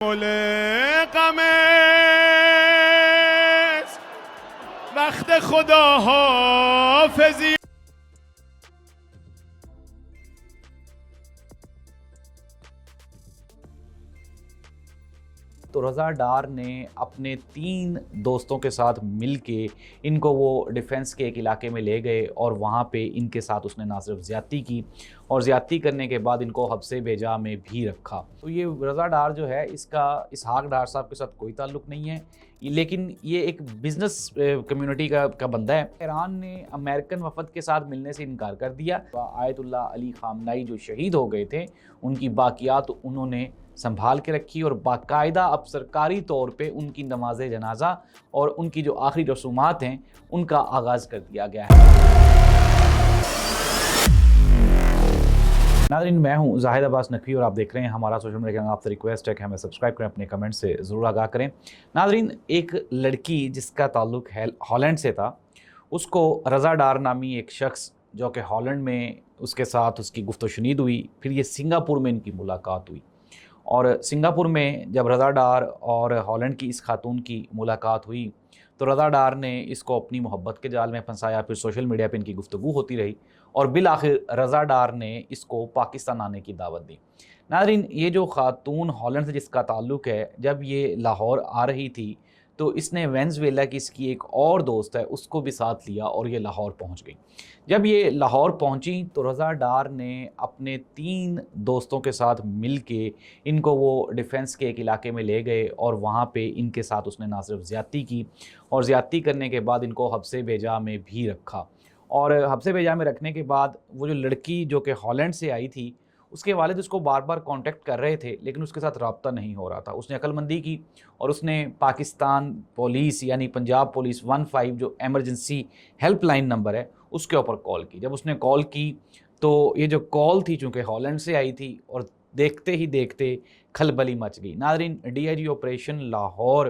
قمص وقت خداحافظی. تو رضا ڈار نے اپنے 3 دوستوں کے ساتھ مل کے ان کو وہ ڈیفنس کے ایک علاقے میں لے گئے اور وہاں پہ ان کے ساتھ اس نے نہ صرف زیادتی کی اور زیادتی کرنے کے بعد ان کو حبس بیجا میں بھی رکھا. تو یہ رضا ڈار جو ہے اس کا اسحاق ڈار صاحب کے ساتھ کوئی تعلق نہیں ہے، لیکن یہ ایک بزنس کمیونٹی کا بندہ ہے. ایران نے امریکن وفد کے ساتھ ملنے سے انکار کر دیا. آیت اللہ علی خامنائی جو شہید ہو گئے تھے ان کی باقیات انہوں نے سنبھال کے رکھی اور باقاعدہ اب سرکاری طور پہ ان کی نماز جنازہ اور ان کی جو آخری رسومات ہیں ان کا آغاز کر دیا گیا ہے. ناظرین، میں ہوں زاہد عباس نقوی اور آپ دیکھ رہے ہیں ہمارا سوشل میڈیا. آپ سے ریکویسٹ ہے کہ ہمیں سبسکرائب کریں، اپنے کمنٹ سے ضرور آگاہ کریں. ناظرین، ایک لڑکی جس کا تعلق ہالینڈ سے تھا، اس کو رضا ڈار نامی ایک شخص جو کہ ہالینڈ میں اس کے ساتھ اس کی گفت و شنید ہوئی، پھر یہ سنگاپور میں ان کی ملاقات ہوئی. اور سنگاپور میں جب رضا ڈار اور ہالینڈ کی اس خاتون کی ملاقات ہوئی تو رضا ڈار نے اس کو اپنی محبت کے جال میں پھنسایا. پھر سوشل میڈیا پہ ان کی گفتگو ہوتی رہی اور بالآخر رضا ڈار نے اس کو پاکستان آنے کی دعوت دی. ناظرین، یہ جو خاتون ہالینڈ سے جس کا تعلق ہے، جب یہ لاہور آ رہی تھی تو اس نے وینزویلا کی اس کی ایک اور دوست ہے اس کو بھی ساتھ لیا اور یہ لاہور پہنچ گئی. جب یہ لاہور پہنچی تو رضا ڈار نے اپنے 3 دوستوں کے ساتھ مل کے ان کو وہ ڈیفنس کے ایک علاقے میں لے گئے اور وہاں پہ ان کے ساتھ اس نے نہ صرف زیادتی کی اور زیادتی کرنے کے بعد ان کو حبس بیجا میں بھی رکھا. اور حبس بیجا میں رکھنے کے بعد وہ جو لڑکی جو کہ ہالینڈ سے آئی تھی، اس کے والد اس کو بار بار کانٹیکٹ کر رہے تھے لیکن اس کے ساتھ رابطہ نہیں ہو رہا تھا. اس نے عقل مندی کی اور اس نے پاکستان پولیس یعنی پنجاب پولیس 15 جو ایمرجنسی ہیلپ لائن نمبر ہے اس کے اوپر کال کی. جب اس نے کال کی تو یہ جو کال تھی چونکہ ہالینڈ سے آئی تھی اور دیکھتے ہی دیکھتے کھلبلی مچ گئی. ناظرین، D I G operation Lahore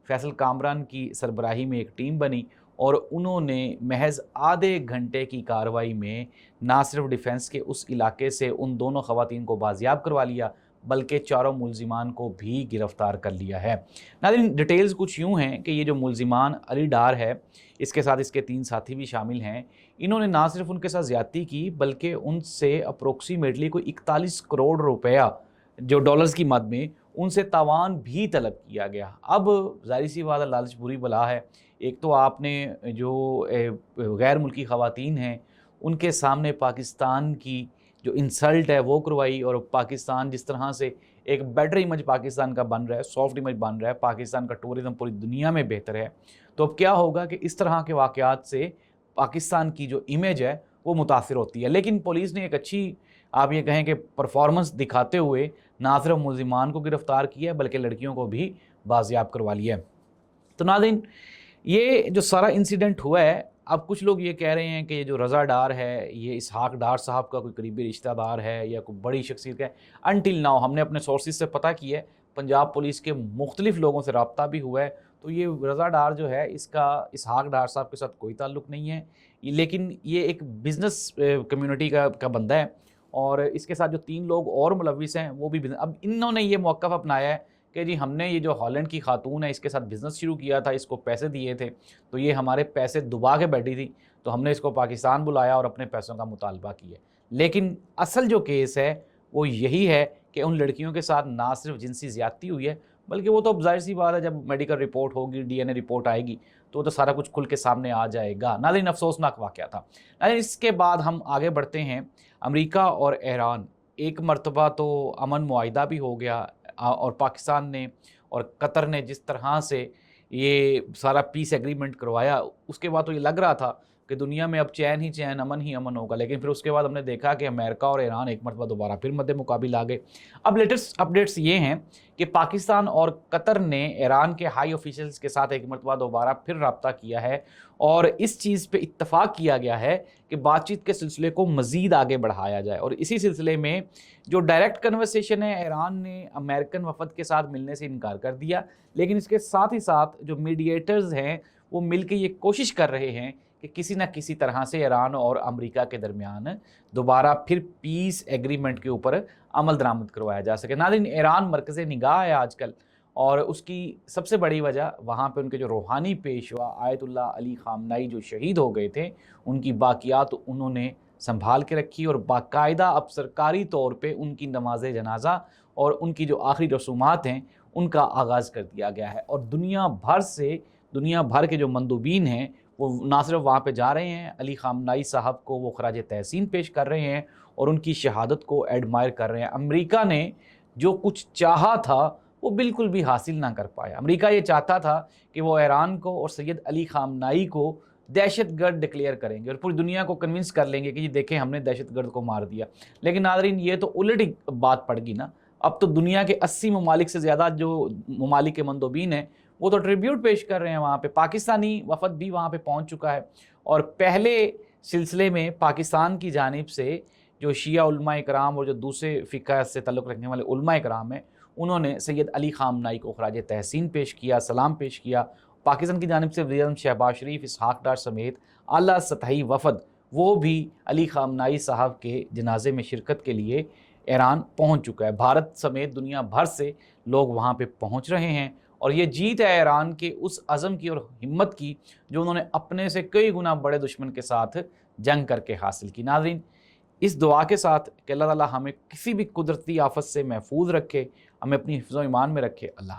Faisal Kamran کی سربراہی میں ایک ٹیم بنی اور انہوں نے محض آدھے گھنٹے کی کارروائی میں نہ صرف ڈیفنس کے اس علاقے سے ان دونوں خواتین کو بازیاب کروا لیا بلکہ 4 ملزمان کو بھی گرفتار کر لیا ہے. ناظرین، ڈیٹیلز کچھ یوں ہیں کہ یہ جو ملزمان علی ڈار ہے، اس کے ساتھ اس کے 3 ساتھی بھی شامل ہیں. انہوں نے نہ صرف ان کے ساتھ زیادتی کی بلکہ ان سے اپروکسیمیٹلی کوئی 41 کروڑ روپیہ جو ڈالرز کی مد میں ان سے تاوان بھی طلب کیا گیا. اب ظاہر سی بات ہے، لالچ بری بلا ہے. ایک تو آپ نے جو غیر ملکی خواتین ہیں ان کے سامنے پاکستان کی جو انسلٹ ہے وہ کروائی اور پاکستان جس طرح سے ایک بیٹر امیج پاکستان کا بن رہا ہے، سافٹ امیج بن رہا ہے، پاکستان کا ٹورزم پوری دنیا میں بہتر ہے، تو اب کیا ہوگا کہ اس طرح کے واقعات سے پاکستان کی جو امیج ہے وہ متاثر ہوتی ہے. لیکن پولیس نے ایک اچھی آپ یہ کہیں کہ پرفارمنس دکھاتے ہوئے نہ صرف ملزمان کو گرفتار کیا بلکہ لڑکیوں کو بھی بازیاب کروا لیا. تو ناظرین، یہ جو سارا انسیڈنٹ ہوا ہے، اب کچھ لوگ یہ کہہ رہے ہیں کہ یہ جو رضا ڈار ہے یہ اسحاق ڈار صاحب کا کوئی قریبی رشتہ دار ہے یا کوئی بڑی شخصیت ہے. انٹل ناؤ ہم نے اپنے سورسز سے پتہ کیا ہے، پنجاب پولیس کے مختلف لوگوں سے رابطہ بھی ہوا ہے، تو یہ رضا ڈار جو ہے اس کا اسحاق ڈار صاحب کے ساتھ کوئی تعلق نہیں ہے، لیکن یہ ایک بزنس کمیونٹی کا بندہ ہے اور اس کے ساتھ جو 3 لوگ اور ملوث ہیں وہ بھی اب انہوں نے یہ موقف اپنایا ہے کہ جی ہم نے یہ جو ہالینڈ کی خاتون ہے اس کے ساتھ بزنس شروع کیا تھا، اس کو پیسے دیے تھے تو یہ ہمارے پیسے دبا کے بیٹھی تھی تو ہم نے اس کو پاکستان بلایا اور اپنے پیسوں کا مطالبہ کیا. لیکن اصل جو کیس ہے وہ یہی ہے کہ ان لڑکیوں کے ساتھ نہ صرف جنسی زیادتی ہوئی ہے بلکہ وہ تو اب ظاہر سی بات ہے جب میڈیکل رپورٹ ہوگی، ڈی این اے رپورٹ آئے گی تو سارا کچھ کھل کے سامنے آ جائے گا. ناظرین، افسوسناک واقعہ تھا. ناظرین، اس کے بعد ہم آگے بڑھتے ہیں. امریکہ اور ایران ایک مرتبہ تو امن معاہدہ بھی ہو گیا اور پاکستان نے اور قطر نے جس طرح سے یہ سارا پیس ایگریمنٹ کروایا اس کے بعد تو یہ لگ رہا تھا کہ دنیا میں اب چین ہی چین، امن ہی امن ہوگا. لیکن پھر اس کے بعد ہم نے دیکھا کہ امریکہ اور ایران ایک مرتبہ دوبارہ پھر مد مقابل آ گئے. اب لیٹسٹ اپڈیٹس یہ ہیں کہ پاکستان اور قطر نے ایران کے ہائی آفیشلز کے ساتھ ایک مرتبہ دوبارہ پھر رابطہ کیا ہے اور اس چیز پہ اتفاق کیا گیا ہے کہ بات چیت کے سلسلے کو مزید آگے بڑھایا جائے. اور اسی سلسلے میں جو ڈائریکٹ کنورسیشن ہے، ایران نے امریکن وفد کے ساتھ ملنے سے انکار کر دیا، لیکن اس کے ساتھ ہی ساتھ جو میڈیٹرز ہیں وہ مل کے یہ کوشش کر رہے ہیں کہ کسی نہ کسی طرح سے ایران اور امریکہ کے درمیان دوبارہ پھر پیس ایگریمنٹ کے اوپر عمل درآمد کروایا جا سکے۔ ناظرین، ایران مرکز نگاہ ہے آج کل، اور اس کی سب سے بڑی وجہ وہاں پہ ان کے جو روحانی پیشوا آیت اللہ علی خامنائی جو شہید ہو گئے تھے، ان کی باقیات انہوں نے سنبھال کے رکھی، اور باقاعدہ اب سرکاری طور پہ ان کی نماز جنازہ اور ان کی جو آخری رسومات ہیں ان کا آغاز کر دیا گیا ہے۔ اور دنیا بھر کے جو مندوبین ہیں وہ نہ صرف وہاں پہ جا رہے ہیں، علی خامنائی صاحب کو وہ خراج تحسین پیش کر رہے ہیں اور ان کی شہادت کو ایڈمائر کر رہے ہیں۔ امریکہ نے جو کچھ چاہا تھا وہ بالکل بھی حاصل نہ کر پایا۔ امریکہ یہ چاہتا تھا کہ وہ ایران کو اور سید علی خامنائی کو دہشت گرد ڈکلیئر کریں گے اور پوری دنیا کو کنونس کر لیں گے کہ یہ دیکھیں ہم نے دہشت گرد کو مار دیا۔ لیکن ناظرین، یہ تو الٹ بات پڑ گئی نا۔ اب تو دنیا کے 80 ممالک سے زیادہ جو ممالک کے مندوبین ہیں وہ تو ٹریبیوٹ پیش کر رہے ہیں وہاں پہ۔ پاکستانی وفد بھی وہاں پہ پہنچ چکا ہے، اور پہلے سلسلے میں پاکستان کی جانب سے جو شیعہ علماء کرام اور جو دوسرے فقہ سے تعلق رکھنے والے علماء کرام ہیں انہوں نے سید علی خامنائی کو خراج تحسین پیش کیا، سلام پیش کیا۔ پاکستان کی جانب سے وزیر اعظم شہباز شریف، اسحاق ڈار سمیت اعلیٰ سطحی وفد وہ بھی علی خامنائی صاحب کے جنازے میں شرکت کے لیے ایران پہنچ چکا ہے۔ بھارت سمیت دنیا بھر سے لوگ وہاں پہ پہنچ رہے ہیں، اور یہ جیت ہے ایران کے اس عزم کی اور ہمت کی جو انہوں نے اپنے سے کئی گنا بڑے دشمن کے ساتھ جنگ کر کے حاصل کی۔ ناظرین، اس دعا کے ساتھ کہ اللہ تعالیٰ ہمیں کسی بھی قدرتی آفت سے محفوظ رکھے، ہمیں اپنی حفظ و ایمان میں رکھے۔ اللہ